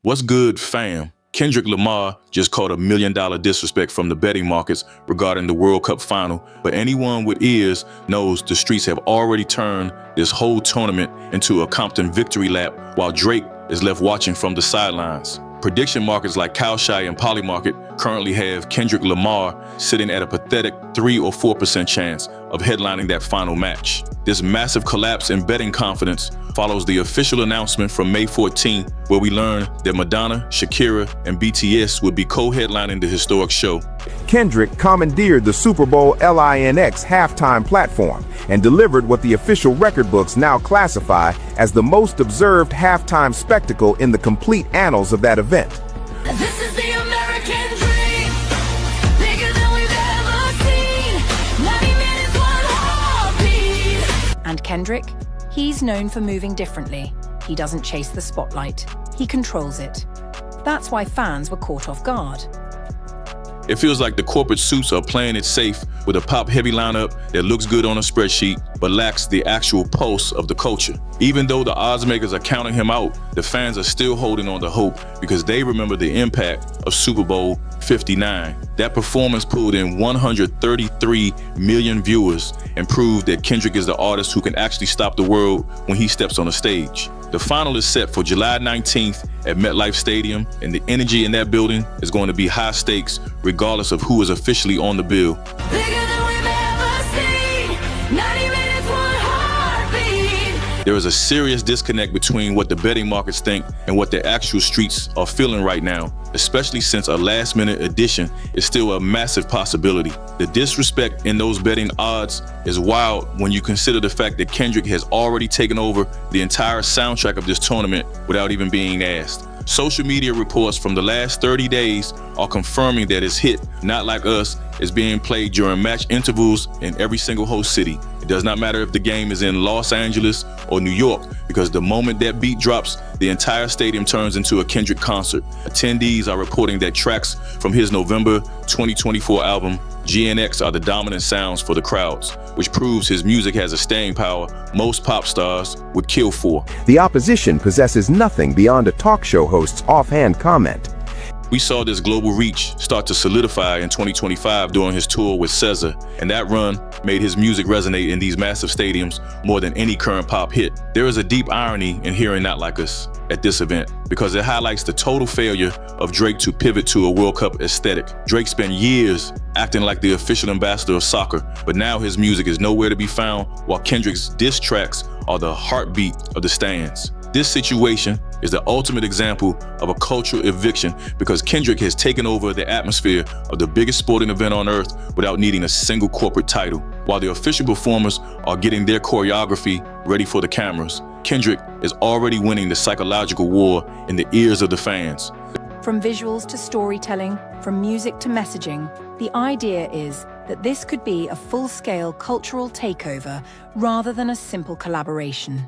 What's good, fam? Kendrick Lamar just caught $1 million disrespect from the betting markets regarding the World Cup final, but anyone with ears knows the streets have already turned this whole tournament into a Compton victory lap while Drake is left watching from the sidelines. Prediction markets like Cowshy and Polymarket currently have Kendrick Lamar sitting at a pathetic 3 or 4% chance of headlining that final match. This massive collapse in betting confidence follows the official announcement from May 14, where we learned that Madonna, Shakira, and BTS would be co-headlining the historic show. Kendrick commandeered the Super Bowl LINX halftime platform and delivered what the official record books now classify as the most observed halftime spectacle in the complete annals of that event. This is the American dream, bigger than we've ever seen. 90 minutes, one heartbeat. And Kendrick? He's known for moving differently. He doesn't chase the spotlight. He controls it. That's why fans were caught off guard. It feels like the corporate suits are playing it safe with a pop-heavy lineup that looks good on a spreadsheet but lacks the actual pulse of the culture. Even though the odds makers are counting him out, the fans are still holding on to hope because they remember the impact of Super Bowl 59. That performance pulled in 133 million viewers and proved that Kendrick is the artist who can actually stop the world when he steps on a stage. The final is set for July 19th at MetLife Stadium, and the energy in that building is going to be high stakes regardless of who is officially on the bill. Bigger than we've ever seen. 90 minutes, one heartbeat. There is a serious disconnect between what the betting markets think and what the actual streets are feeling right now, especially since a last-minute addition is still a massive possibility. The disrespect in those betting odds is wild when you consider the fact that Kendrick has already taken over the entire soundtrack of this tournament without even being asked. Social media reports from the last 30 days are confirming that his hit, Not Like Us, is being played during match intervals in every single host city. It does not matter if the game is in Los Angeles or New York, because the moment that beat drops, the entire stadium turns into a Kendrick concert. Attendees are reporting that tracks from his November 2024 album, GNX, are the dominant sounds for the crowds, which proves his music has a staying power most pop stars would kill for. The opposition possesses nothing beyond a talk show host's offhand comment. We saw this global reach start to solidify in 2025 during his tour with SZA, and that run made his music resonate in these massive stadiums more than any current pop hit. There is a deep irony in hearing Not Like Us at this event, because it highlights the total failure of Drake to pivot to a World Cup aesthetic. Drake spent years acting like the official ambassador of soccer, but now his music is nowhere to be found, while Kendrick's diss tracks are the heartbeat of the stands. This situation is the ultimate example of a cultural eviction because Kendrick has taken over the atmosphere of the biggest sporting event on earth without needing a single corporate title. While the official performers are getting their choreography ready for the cameras, Kendrick is already winning the psychological war in the ears of the fans. From visuals to storytelling, from music to messaging, the idea is that this could be a full-scale cultural takeover rather than a simple collaboration.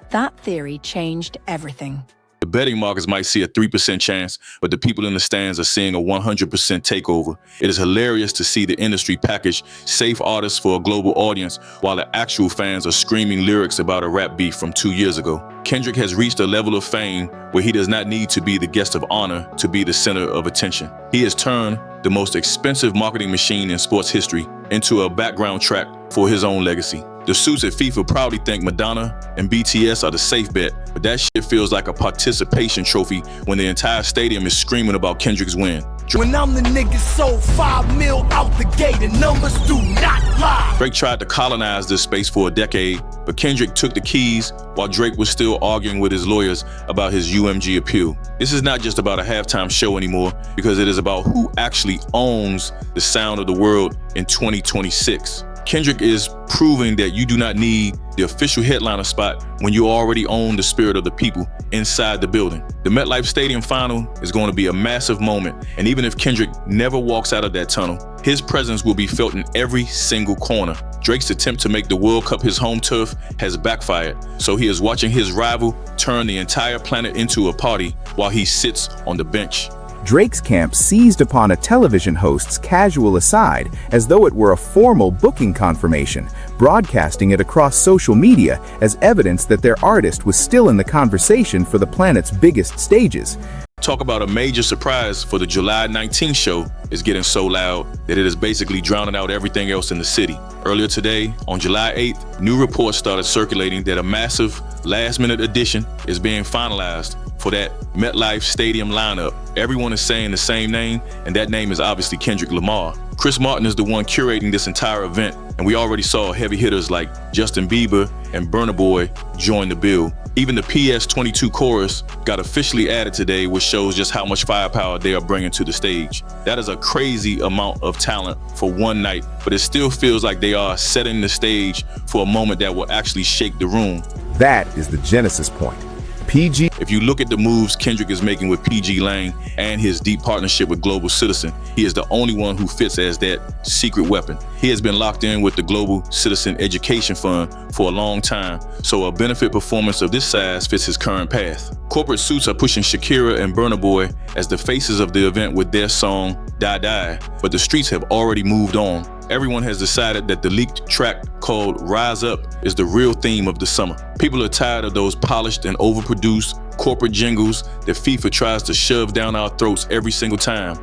That theory changed everything. The betting markets might see a 3% chance, but the people in the stands are seeing a 100% takeover. It is hilarious to see the industry package safe artists for a global audience while the actual fans are screaming lyrics about a rap beef from 2 years ago. Kendrick has reached a level of fame where he does not need to be the guest of honor to be the center of attention. He has turned the most expensive marketing machine in sports history into a background track for his own legacy. The suits at FIFA proudly think Madonna and BTS are the safe bet, but that shit feels like a participation trophy when the entire stadium is screaming about Kendrick's win. When I'm the nigga sold 5 mil out the gate and numbers do not lie. Drake tried to colonize this space for a decade, but Kendrick took the keys while Drake was still arguing with his lawyers about his UMG appeal. This is not just about a halftime show anymore, because it is about who actually owns the sound of the world in 2026. Kendrick is proving that you do not need the official headliner spot when you already own the spirit of the people inside the building. The MetLife Stadium final is going to be a massive moment, and even if Kendrick never walks out of that tunnel, his presence will be felt in every single corner. Drake's attempt to make the World Cup his home turf has backfired, so he is watching his rival turn the entire planet into a party while he sits on the bench. Drake's camp seized upon a television host's casual aside as though it were a formal booking confirmation, broadcasting it across social media as evidence that their artist was still in the conversation for the planet's biggest stages. Talk about a major surprise for the July 19th show is getting so loud that it is basically drowning out everything else in the city. Earlier today, on July 8th, new reports started circulating that a massive last-minute addition is being finalized for that MetLife Stadium lineup. Everyone is saying the same name, and that name is obviously Kendrick Lamar. Chris Martin is the one curating this entire event, and we already saw heavy hitters like Justin Bieber and Burna Boy join the bill. Even the PS22 chorus got officially added today, which shows just how much firepower they are bringing to the stage. That is a crazy amount of talent for one night, but it still feels like they are setting the stage for a moment that will actually shake the room. That is the genesis point. PG. If you look at the moves Kendrick is making with PG Lang and his deep partnership with Global Citizen, he is the only one who fits as that secret weapon. He has been locked in with the Global Citizen Education Fund for a long time, so a benefit performance of this size fits his current path. Corporate suits are pushing Shakira and Burna Boy as the faces of the event with their song Die Die, but the streets have already moved on. Everyone has decided that the leaked track called Rise Up is the real theme of the summer. People are tired of those polished and overproduced corporate jingles that FIFA tries to shove down our throats every single time.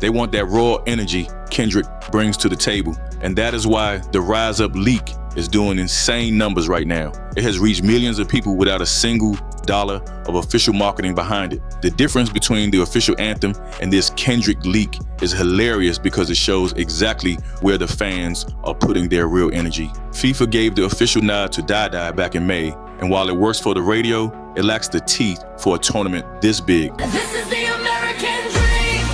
They want that raw energy Kendrick brings to the table, and that is why the Rise Up leak is doing insane numbers right now. It has reached millions of people without a single dollar of official marketing behind it. The difference between the official anthem and this Kendrick leak is hilarious because it shows exactly where the fans are putting their real energy. FIFA gave the official nod to Die Die back in May, and while it works for the radio, it lacks the teeth for a tournament this big. This is the American dream,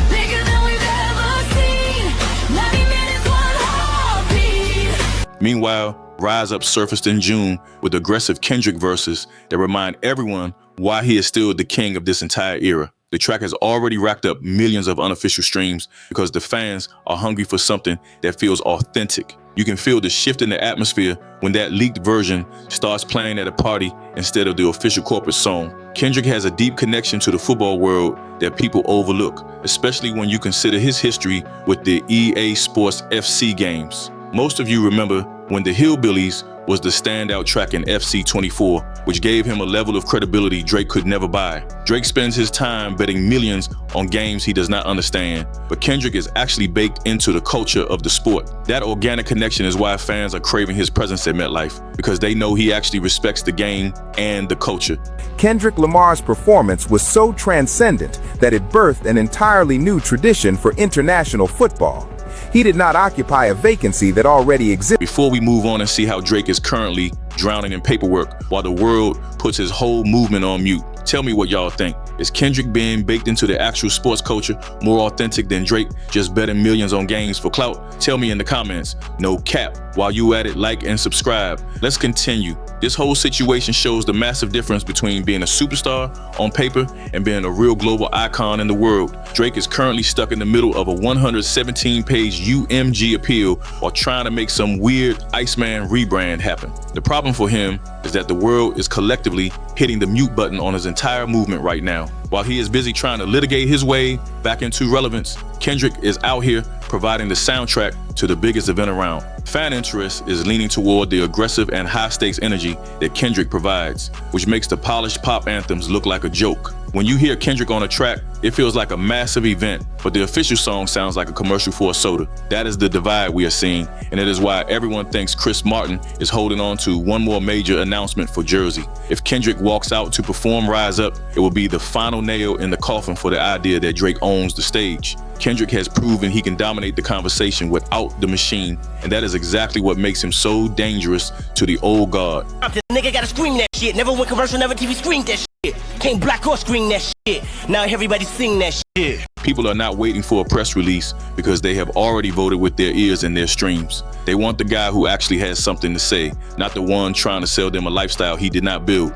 bigger than we've ever seen. 90 minutes, one heartbeat. Meanwhile, Rise Up surfaced in June with aggressive Kendrick verses that remind everyone why he is still the king of this entire era. The track has already racked up millions of unofficial streams because the fans are hungry for something that feels authentic. You can feel the shift in the atmosphere when that leaked version starts playing at a party instead of the official corporate song. Kendrick has a deep connection to the football world that people overlook, especially when you consider his history with the EA Sports FC games. Most of you remember when the Hillbillies was the standout track in FC 24, which gave him a level of credibility Drake could never buy. Drake spends his time betting millions on games he does not understand, but Kendrick is actually baked into the culture of the sport. That organic connection is why fans are craving his presence at MetLife, because they know he actually respects the game and the culture. Kendrick Lamar's performance was so transcendent that it birthed an entirely new tradition for international football. He did not occupy a vacancy that already existed. Before we move on and see how Drake is currently drowning in paperwork while the world puts his whole movement on mute, tell me what y'all think. Is Kendrick being baked into the actual sports culture more authentic than Drake just betting millions on games for clout? Tell me in the comments. No cap. While you at it, like and subscribe. Let's continue. This whole situation shows the massive difference between being a superstar on paper and being a real global icon in the world. Drake is currently stuck in the middle of a 117-page UMG appeal while trying to make some weird Iceman rebrand happen. The problem for him is that the world is collectively hitting the mute button on his entire movement right now. While he is busy trying to litigate his way back into relevance, Kendrick is out here providing the soundtrack to the biggest event around. Fan interest is leaning toward the aggressive and high-stakes energy that Kendrick provides, which makes the polished pop anthems look like a joke. When you hear Kendrick on a track, it feels like a massive event, but the official song sounds like a commercial for a soda. That is the divide we are seeing, and it is why everyone thinks Chris Martin is holding on to one more major announcement for Jersey. If Kendrick walks out to perform Rise Up, it will be the final nail in the coffin for the idea that Drake owns the stage. Kendrick has proven he can dominate the conversation without the machine, and that is exactly what makes him so dangerous to the old guard. The nigga gotta scream that shit. Never went commercial, never TV screamed that shit. Can't black or scream that shit. Now everybody sing that shit. People are not waiting for a press release because they have already voted with their ears and their streams. They want the guy who actually has something to say, not the one trying to sell them a lifestyle he did not build.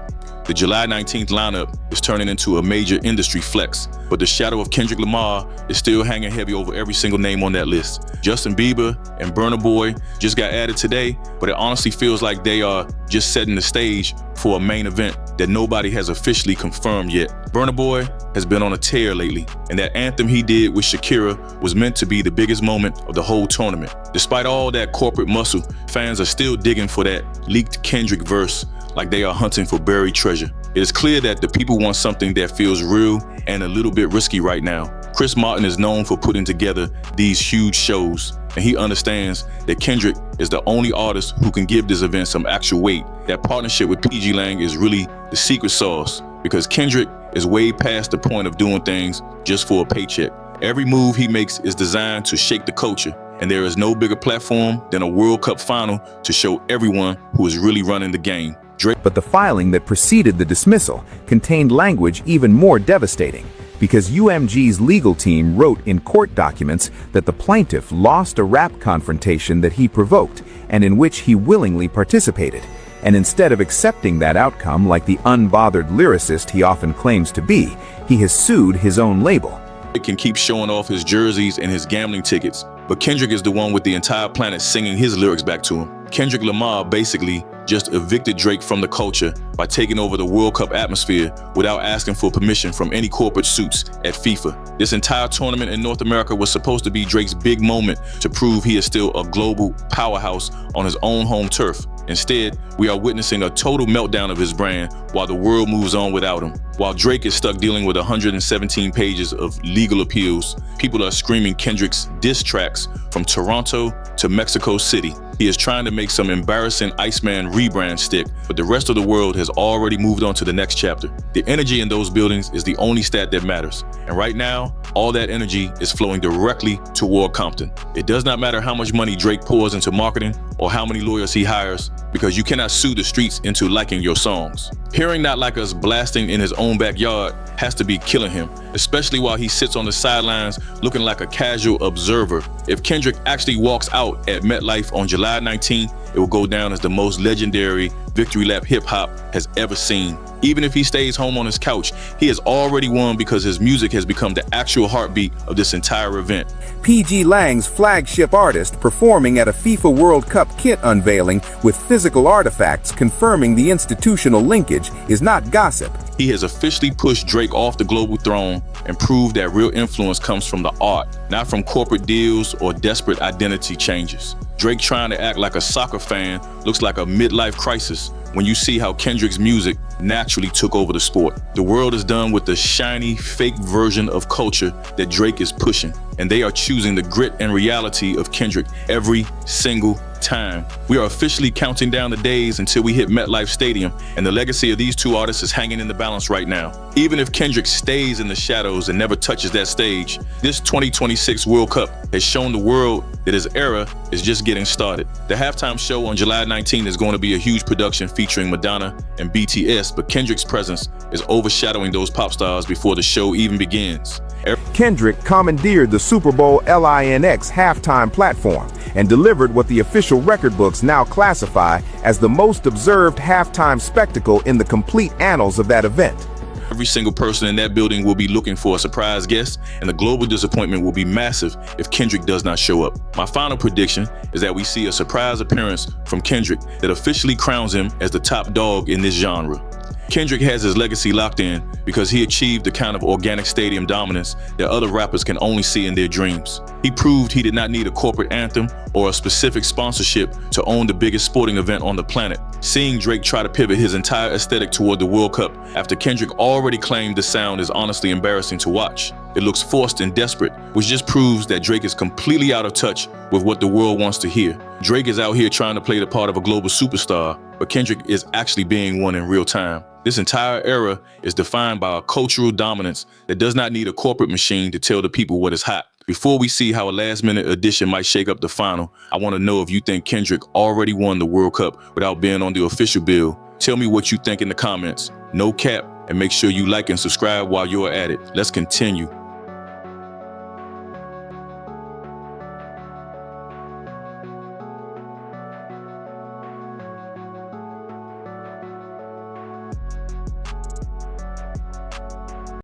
The July 19th lineup is turning into a major industry flex, but the shadow of Kendrick Lamar is still hanging heavy over every single name on that list. Justin Bieber and Burna Boy just got added today, but it honestly feels like they are just setting the stage for a main event that nobody has officially confirmed yet. Burna Boy has been on a tear lately, and that anthem he did with Shakira was meant to be the biggest moment of the whole tournament. Despite all that corporate muscle, fans are still digging for that leaked Kendrick verse like they are hunting for buried treasure. It is clear that the people want something that feels real and a little bit risky right now. Chris Martin is known for putting together these huge shows, and he understands that Kendrick is the only artist who can give this event some actual weight. That partnership with PG Lang is really the secret sauce, because Kendrick is way past the point of doing things just for a paycheck. Every move he makes is designed to shake the culture, and there is no bigger platform than a World Cup final to show everyone who is really running the game. But the filing that preceded the dismissal contained language even more devastating, because UMG's legal team wrote in court documents that the plaintiff lost a rap confrontation that he provoked and in which he willingly participated. And instead of accepting that outcome like the unbothered lyricist he often claims to be, he has sued his own label. Drake can keep showing off his jerseys and his gambling tickets, but Kendrick is the one with the entire planet singing his lyrics back to him. Kendrick Lamar basically just evicted Drake from the culture by taking over the World Cup atmosphere without asking for permission from any corporate suits at FIFA. This entire tournament in North America was supposed to be Drake's big moment to prove he is still a global powerhouse on his own home turf. Instead, we are witnessing a total meltdown of his brand while the world moves on without him. While Drake is stuck dealing with 117 pages of legal appeals, people are screaming Kendrick's diss tracks from Toronto to Mexico City. He is trying to make some embarrassing Iceman rebrand stick, but the rest of the world has already moved on to the next chapter. The energy in those buildings is the only stat that matters. And right now, all that energy is flowing directly toward Compton. It does not matter how much money Drake pours into marketing or how many lawyers he hires, because you cannot sue the streets into liking your songs. Hearing Not Like Us blasting in his own backyard has to be killing him, especially while he sits on the sidelines looking like a casual observer. If Kendrick actually walks out at MetLife on July 19th, it will go down as the most legendary victory lap hip-hop has ever seen. Even if he stays home on his couch, he has already won because his music has become the actual heartbeat of this entire event. PG Lang's flagship artist performing at a FIFA World Cup kit unveiling with physical artifacts confirming the institutional linkage is not gossip. He has officially pushed Drake off the global throne and proved that real influence comes from the art, not from corporate deals or desperate identity changes. Drake trying to act like a soccer fan looks like a midlife crisis when you see how Kendrick's music naturally took over the sport. The world is done with the shiny, fake version of culture that Drake is pushing, and they are choosing the grit and reality of Kendrick every single time. We are officially counting down the days until we hit MetLife Stadium, and the legacy of these two artists is hanging in the balance right now. Even if Kendrick stays in the shadows and never touches that stage, this 2026 World Cup has shown the world that his era is just getting started. The halftime show on July 19th is going to be a huge production featuring Madonna and BTS, but Kendrick's presence is overshadowing those pop stars before the show even begins. Kendrick commandeered the Super Bowl LINX halftime platform and delivered what the official record books now classify as the most observed halftime spectacle in the complete annals of that event. Every single person in that building will be looking for a surprise guest, and the global disappointment will be massive if Kendrick does not show up. My final prediction is that we see a surprise appearance from Kendrick that officially crowns him as the top dog in this genre. Kendrick has his legacy locked in because he achieved the kind of organic stadium dominance that other rappers can only see in their dreams. He proved he did not need a corporate anthem or a specific sponsorship to own the biggest sporting event on the planet. Seeing Drake try to pivot his entire aesthetic toward the World Cup after Kendrick already claimed the sound is honestly embarrassing to watch. It looks forced and desperate, which just proves that Drake is completely out of touch with what the world wants to hear. Drake is out here trying to play the part of a global superstar, but Kendrick is actually being one in real time. This entire era is defined by a cultural dominance that does not need a corporate machine to tell the people what is hot. Before we see how a last-minute addition might shake up the final, I want to know if you think Kendrick already won the World Cup without being on the official bill. Tell me what you think in the comments. No cap, and make sure you like and subscribe while you're at it. Let's continue.